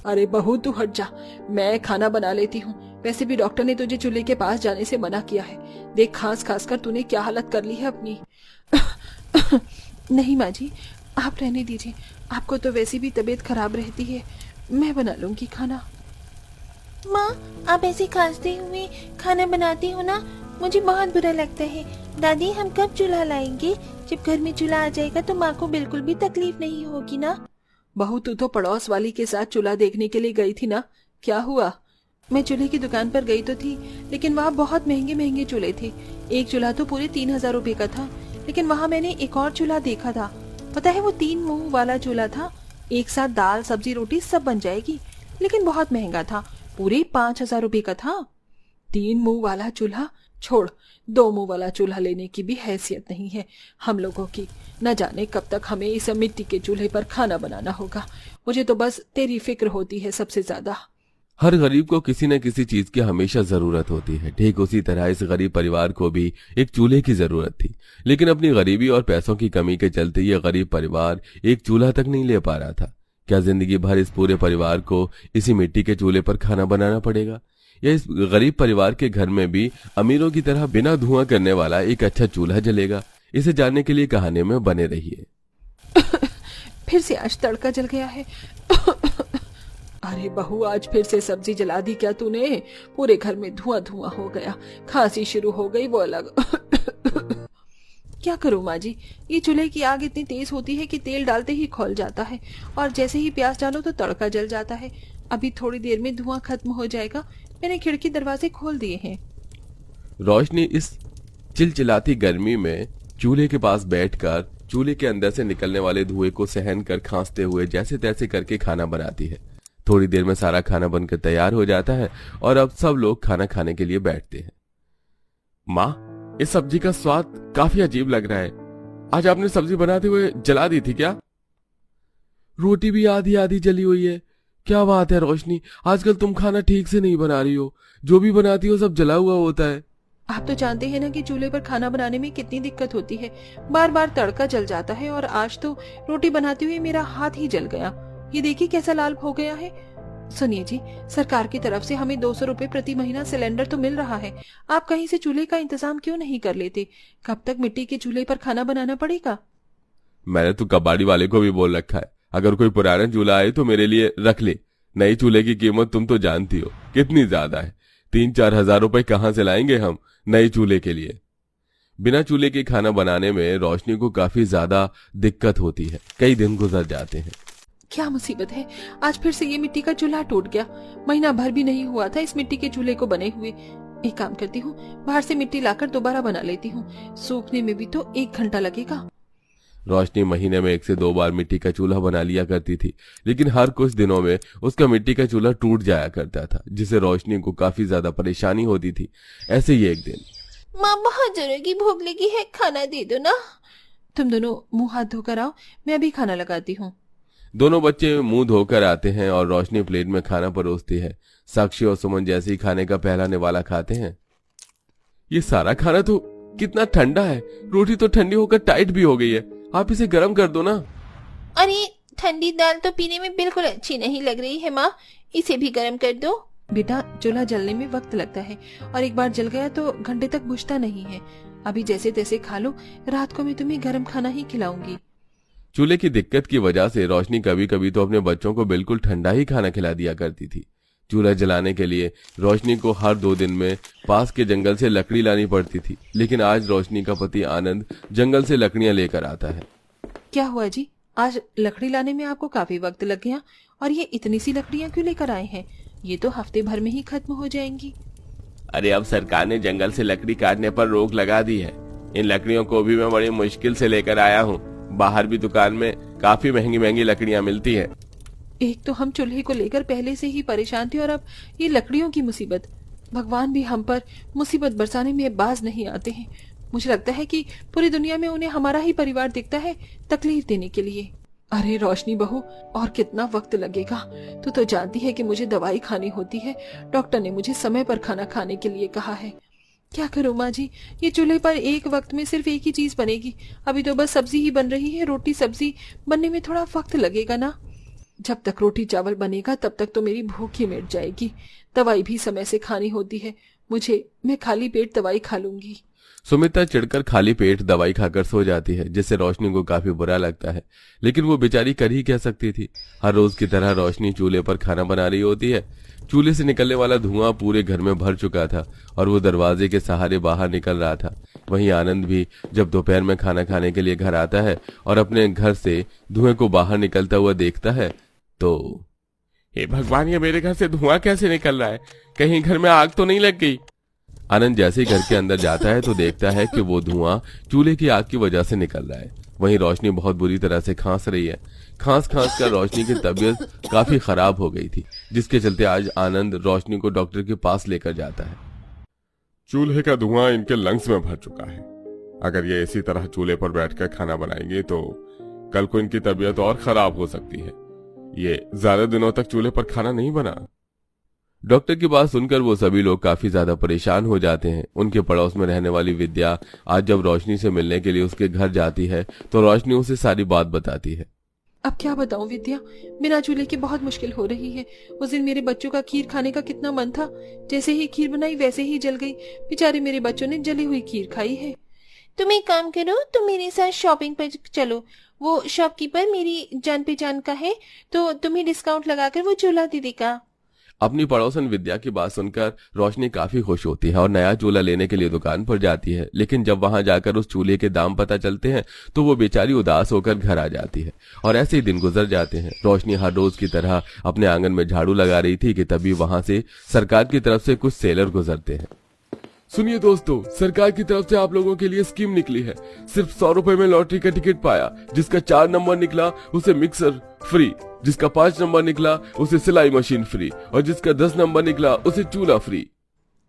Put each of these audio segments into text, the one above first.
अरे बहू तू हट जा, मैं खाना बना लेती हूँ। वैसे भी डॉक्टर ने तुझे चूल्हे के पास जाने से मना किया है। देख खांस खास कर तूने क्या हालत कर ली है अपनी। नहीं माँ जी, आप रहने दीजिए, आपको तो वैसी भी तबीयत खराब रहती है, मैं बना लूंगी खाना। माँ, आप ऐसे खांसते हुए खाना बनाती हो ना, मुझे बहुत बुरा लगता है। दादी, हम कब चूल्हा लाएंगे? जब घर में चूल्हा आ जाएगा तो माँ को बिल्कुल भी तकलीफ नहीं होगी ना। बहू तू तो पड़ोस वाली के साथ चूल्हा देखने के लिए गई थी ना, क्या हुआ? मैं चूल्हे की दुकान पर गई तो थी, लेकिन वहाँ बहुत महंगे महंगे चूल्हे थे। एक चूल्हा तो पूरे 3,000 रुपए का था। लेकिन वहाँ मैंने एक और चूल्हा देखा था, पता है वो 3 मुंह वाला चूल्हा था। एक साथ दाल सब्जी रोटी सब बन जाएगी, लेकिन बहुत महंगा था, पूरे 5,000 रुपए का था। 3 मुंह वाला चूल्हा छोड़, 2 मुंह वाला चूल्हा लेने की भी हैसियत नहीं है हम लोगों की। न जाने कब तक हमें इस मिट्टी के चूल्हे पर खाना बनाना होगा। मुझे तो बस तेरी फिक्र होती है सबसे ज्यादा। हर गरीब को किसी न किसी चीज की हमेशा जरूरत होती है। ठीक उसी तरह इस गरीब परिवार को भी एक चूल्हे की जरूरत थी, लेकिन अपनी गरीबी और पैसों की कमी के चलते ये गरीब परिवार एक चूल्हा तक नहीं ले पा रहा था। क्या जिंदगी भर इस पूरे परिवार को इसी मिट्टी के चूल्हे पर खाना बनाना पड़ेगा, या इस गरीब परिवार के घर में भी अमीरों की तरह बिना धुआं करने वाला एक अच्छा चूल्हा जलेगा? इसे जानने के लिए कहानी में बने रहिए। फिर से आज तड़का जल गया है। अरे बहू, आज फिर से सब्जी जला दी क्या तूने? पूरे घर में धुआं धुआं हो गया, खांसी शुरू हो गई वो अलग। क्या करूं माँ जी, ये चूल्हे की आग इतनी तेज होती है कि तेल डालते ही खौल जाता है, और जैसे ही प्याज डालो तो तड़का जल जाता है। अभी थोड़ी देर में धुआं खत्म हो जाएगा, मैंने खिड़की दरवाजे खोल दिए हैं। रोशनी इस चिलचिलाती गर्मी में चूल्हे के पास बैठकर चूल्हे के अंदर से निकलने वाले धुएं को सहन कर खांसते हुए जैसे तैसे करके खाना बनाती है। थोड़ी देर में सारा खाना बनकर तैयार हो जाता है और अब सब लोग खाना खाने के लिए बैठते हैं। माँ, इस सब्जी का स्वाद काफी अजीब लग रहा है। आज आपने सब्जी बनाते हुए जला दी थी क्या? रोटी भी आधी आधी जली हुई है। क्या बात है रोशनी, आजकल तुम खाना ठीक से नहीं बना रही हो, जो भी बनाती हो सब जला हुआ होता है। आप तो जानते हैं ना कि चूल्हे पर खाना बनाने में कितनी दिक्कत होती है, बार बार तड़का जल जाता है, और आज तो रोटी बनाते हुए मेरा हाथ ही जल गया। ये देखिए कैसा लाल हो गया है। सुनिए जी, सरकार की तरफ से हमें 200 रुपए प्रति महीना सिलेंडर तो मिल रहा है, आप कहीं से चूल्हे का इंतजाम क्यों नहीं कर लेते? कब तक मिट्टी के चूल्हे पर खाना बनाना पड़ेगा? मैंने तो कबाड़ी वाले को भी बोल रखा है, अगर कोई पुराना चूल्हा आए तो मेरे लिए रख ले। नई चूल्हे की कीमत तुम तो जानती हो कितनी ज्यादा है। 3-4 हजार रुपए कहाँ से लाएंगे हम नए चूल्हे के लिए? बिना चूल्हे के खाना बनाने में रोशनी को काफी ज्यादा दिक्कत होती है। कई दिन गुजर जाते हैं। क्या मुसीबत है, आज फिर से ये मिट्टी का चूल्हा टूट गया। महीना भर भी नहीं हुआ था इस मिट्टी के चूल्हे को बने हुए। एक काम करती हूँ, बाहर से मिट्टी लाकर दोबारा बना लेती हूँ, सूखने में भी तो 1 घंटा लगेगा। रोशनी महीने में 1 से 2 बार मिट्टी का चूल्हा बना लिया करती थी, लेकिन हर कुछ दिनों में उसका मिट्टी का चूल्हा टूट जाया करता था, जिससे रोशनी को काफी ज्यादा परेशानी होती थी। ऐसे ही एक दिन, माँ, बहुत जोरों की भूख लगी है, खाना दे दो ना। तुम दोनों मुंह हाथ धोकर आओ, मैं अभी खाना लगाती हूँ। दोनों बच्चे मुंह धोकर आते हैं और रोशनी प्लेट में खाना परोसती है। साक्षी और सुमन जैसे ही खाने का पहला निवाला खाते हैं, ये सारा खाना तो कितना ठंडा है, रोटी तो ठंडी होकर टाइट भी हो गई है, आप इसे गर्म कर दो ना। अरे, ठंडी दाल तो पीने में बिल्कुल अच्छी नहीं लग रही है माँ, इसे भी गर्म कर दो। बेटा, चूल्हा जलने में वक्त लगता है, और एक बार जल गया तो घंटे तक बुझता नहीं है। अभी जैसे तैसे खा लो, रात को मैं तुम्हें गर्म खाना ही खिलाऊंगी। चूल्हे की दिक्कत की वजह से रोशनी कभी कभी तो अपने बच्चों को बिल्कुल ठंडा ही खाना खिला दिया करती थी। चूल्हा जलाने के लिए रोशनी को हर 2 दिन में पास के जंगल से लकड़ी लानी पड़ती थी, लेकिन आज रोशनी का पति आनंद जंगल से लकड़ियां लेकर आता है। क्या हुआ जी, आज लकड़ी लाने में आपको काफी वक्त लग गया, और ये इतनी सी लकड़ियां क्यों लेकर आए हैं? ये तो हफ्ते भर में ही खत्म हो जाएंगी। अरे, अब सरकार ने जंगल से लकड़ी काटने पर रोक लगा दी है। इन लकड़ियों को भी मैं बड़ी मुश्किल से लेकर आया हूँ। बाहर भी दुकान में काफी महंगी महंगी लकड़ियां मिलती हैं। एक तो हम चूल्हे को लेकर पहले से ही परेशान थे, और अब ये लकड़ियों की मुसीबत। भगवान भी हम पर मुसीबत बरसाने में बाज नहीं आते हैं। मुझे लगता है कि पूरी दुनिया में उन्हें हमारा ही परिवार दिखता है तकलीफ देने के लिए। अरे रोशनी बहू, और कितना वक्त लगेगा? तू तो जानती है कि मुझे दवाई खानी होती है, डॉक्टर ने मुझे समय पर खाना खाने के लिए कहा है। क्या करूं माँ जी, ये चूल्हे पर एक वक्त में सिर्फ एक ही चीज बनेगी। अभी तो बस सब्जी ही बन रही है, रोटी सब्जी बनने में थोड़ा वक्त लगेगा ना। जब तक रोटी चावल बनेगा तब तक तो मेरी भूख ही मिट जाएगी। दवाई भी समय से खानी होती है मैं खाली पेट दवाई खा लूंगी। सुमित्रा चिढ़कर खाली पेट दवाई खाकर सो जाती है, जिससे रोशनी को काफी बुरा लगता है, लेकिन वो बेचारी कर ही क्या सकती थी। हर रोज की तरह रोशनी चूल्हे पर खाना बना रही होती है। चूल्हे से निकलने वाला धुआं पूरे घर में भर चुका था और वो दरवाजे के सहारे बाहर निकल रहा था। वहीं आनंद भी जब दोपहर में खाना खाने के लिए घर आता है और अपने घर से धुएं को बाहर निकलता हुआ देखता है तो हे भगवान, ये मेरे घर से धुआं कैसे निकल रहा है? कहीं घर में आग तो नहीं लग गई? आनंद जैसे ही घर के अंदर जाता है तो देखता है कि वो धुआं चूल्हे की आग की वजह से निकल रहा है। वहीं रोशनी बहुत बुरी तरह से खांस रही है। खांस कर रोशनी की तबीयत काफी खराब हो गई थी, जिसके चलते आज आनंद रोशनी को डॉक्टर के पास लेकर जाता है। चूल्हे का धुआं इनके लंग्स में भर चुका है। अगर ये इसी तरह चूल्हे पर बैठकर खाना बनाएंगे तो कल को इनकी तबीयत और खराब हो सकती है। ये ज्यादा दिनों तक चूल्हे पर खाना नहीं बना। डॉक्टर की बात सुनकर वो सभी लोग काफी ज्यादा परेशान हो जाते हैं। उनके पड़ोस में रहने वाली विद्या आज जब रोशनी से मिलने के लिए उसके घर जाती है तो रोशनी उसे सारी बात बताती है। अब क्या बताऊं विद्या, बिना चूल्हे की बहुत मुश्किल हो रही है। उस दिन मेरे बच्चों का खीर खाने का कितना मन था, जैसे ही खीर बनाई वैसे ही जल गई। बेचारे मेरे बच्चों ने जली हुई खीर खाई है। तुम एक काम करो, तुम मेरे साथ शॉपिंग पर चलो। वो शॉपकीपर मेरी जान पहचान का है, तो तुम्हें डिस्काउंट लगाकर वो चूल्हा दे देगा। अपनी पड़ोसन विद्या की बात सुनकर रोशनी काफी खुश होती है और नया चूल्हा लेने के लिए दुकान पर जाती है। लेकिन जब वहां जाकर उस चूल्हे के दाम पता चलते हैं तो वो बेचारी उदास होकर घर आ जाती है और ऐसे ही दिन गुजर जाते हैं। रोशनी हर रोज की तरह अपने आंगन में झाड़ू लगा रही थी कि तभी वहां से सरकार की तरफ से कुछ सेलर गुजरते हैं। सुनिए दोस्तों, सरकार की तरफ से आप लोगों के लिए स्कीम निकली है। सिर्फ 100 रुपए में लॉटरी का टिकट पाया, जिसका 4 नंबर निकला उसे मिक्सर फ्री, जिसका 5 नंबर निकला उसे सिलाई मशीन फ्री और जिसका 10 नंबर निकला उसे चूल्हा फ्री।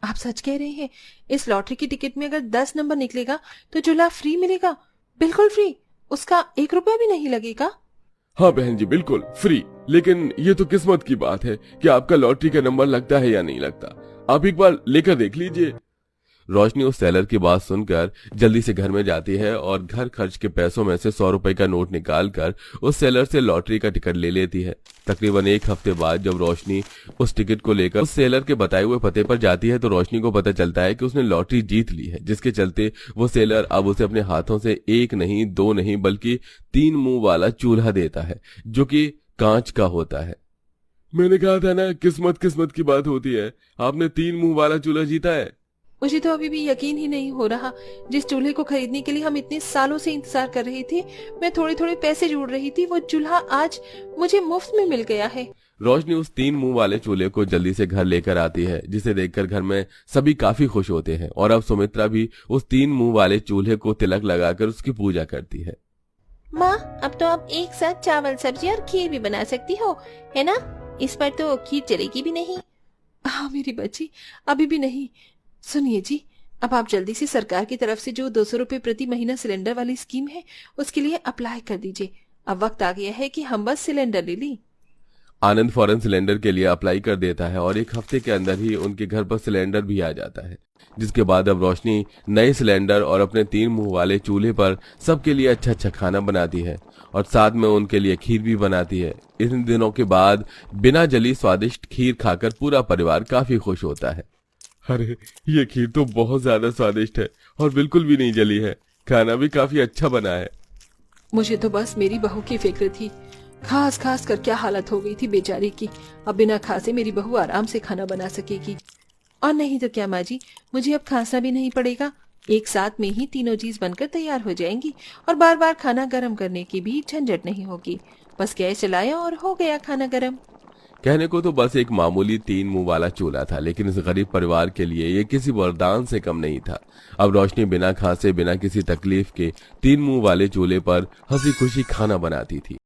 आप सच कह रहे हैं? इस लॉटरी की टिकट में अगर 10 नंबर निकलेगा तो चूल्हा फ्री मिलेगा? बिल्कुल फ्री, उसका 1 रुपया भी नहीं लगेगा? हाँ बहन जी, बिल्कुल फ्री। लेकिन ये तो किस्मत की बात है कि आपका लॉटरी का नंबर लगता है या नहीं लगता। आप एक बार लेकर देख लीजिए। रोशनी उस सेलर की बात सुनकर जल्दी से घर में जाती है और घर खर्च के पैसों में से 100 रुपए का नोट निकालकर उस सेलर से लॉटरी का टिकट ले लेती है। तकरीबन 1 हफ्ते बाद जब रोशनी उस टिकट को लेकर उस सेलर के बताए हुए पते पर जाती है तो रोशनी को पता चलता है कि उसने लॉटरी जीत ली है, जिसके चलते वो सेलर अब उसे अपने हाथों से 1 नहीं 2 नहीं बल्कि 3 मुंह वाला चूल्हा देता है, जो कि कांच का होता है। मैंने कहा था ना, किस्मत की बात होती है। आपने 3 मुंह वाला चूल्हा जीता है। मुझे तो अभी भी यकीन ही नहीं हो रहा। जिस चूल्हे को खरीदने के लिए हम इतने सालों से इंतजार कर रहे थे, मैं थोड़े थोड़े पैसे जोड़ रही थी, वो चूल्हा आज मुझे मुफ्त में मिल गया है। रोशनी उस 3 मुंह वाले चूल्हे को जल्दी से घर लेकर आती है, जिसे देखकर घर में सभी काफी खुश होते हैं और अब सुमित्रा भी उस 3 मुंह वाले चूल्हे को तिलक लगाकर उसकी पूजा करती है। माँ, अब तो आप एक साथ चावल, सब्जी और खीर भी बना सकती हो, है ना? इस पर तो खीर चलेगी भी नहीं। हाँ मेरी बच्ची, अभी भी नहीं। सुनिए जी, अब आप जल्दी से सरकार की तरफ से जो 200 रुपए प्रति महीना सिलेंडर वाली स्कीम है उसके लिए अप्लाई कर दीजिए। अब वक्त आ गया है कि हम बस सिलेंडर ले लें। आनंद फौरन सिलेंडर के लिए अप्लाई कर देता है और 1 हफ्ते के अंदर ही उनके घर पर सिलेंडर भी आ जाता है, जिसके बाद अब रोशनी नए सिलेंडर और अपने 3 मुंह वाले चूल्हे पर सबके लिए अच्छा खाना बनाती है और साथ में उनके लिए खीर भी बनाती है। इन दिनों के बाद बिना जली स्वादिष्ट खीर खाकर पूरा परिवार काफी खुश होता है। अरे, ये खीर तो बहुत ज्यादा स्वादिष्ट है और बिल्कुल भी नहीं जली है। खाना भी काफी अच्छा बना है। मुझे तो बस मेरी बहू की फिक्र थी। खास कर क्या हालत हो गई थी बेचारी की। अब बिना खांसे मेरी बहू आराम से खाना बना सकेगी। और नहीं तो क्या माँ जी, मुझे अब खांसना भी नहीं पड़ेगा। एक साथ में ही तीनों चीज बनकर तैयार हो जाएंगी और बार बार खाना गर्म करने की भी झंझट नहीं होगी। बस गैस चलाया और हो गया खाना गर्म। कहने को तो बस एक मामूली 3 मुंह वाला चूल्हा था, लेकिन इस गरीब परिवार के लिए ये किसी वरदान से कम नहीं था। अब रोशनी बिना खांसे, बिना किसी तकलीफ के 3 मुंह वाले चूल्हे पर हंसी खुशी खाना बनाती थी।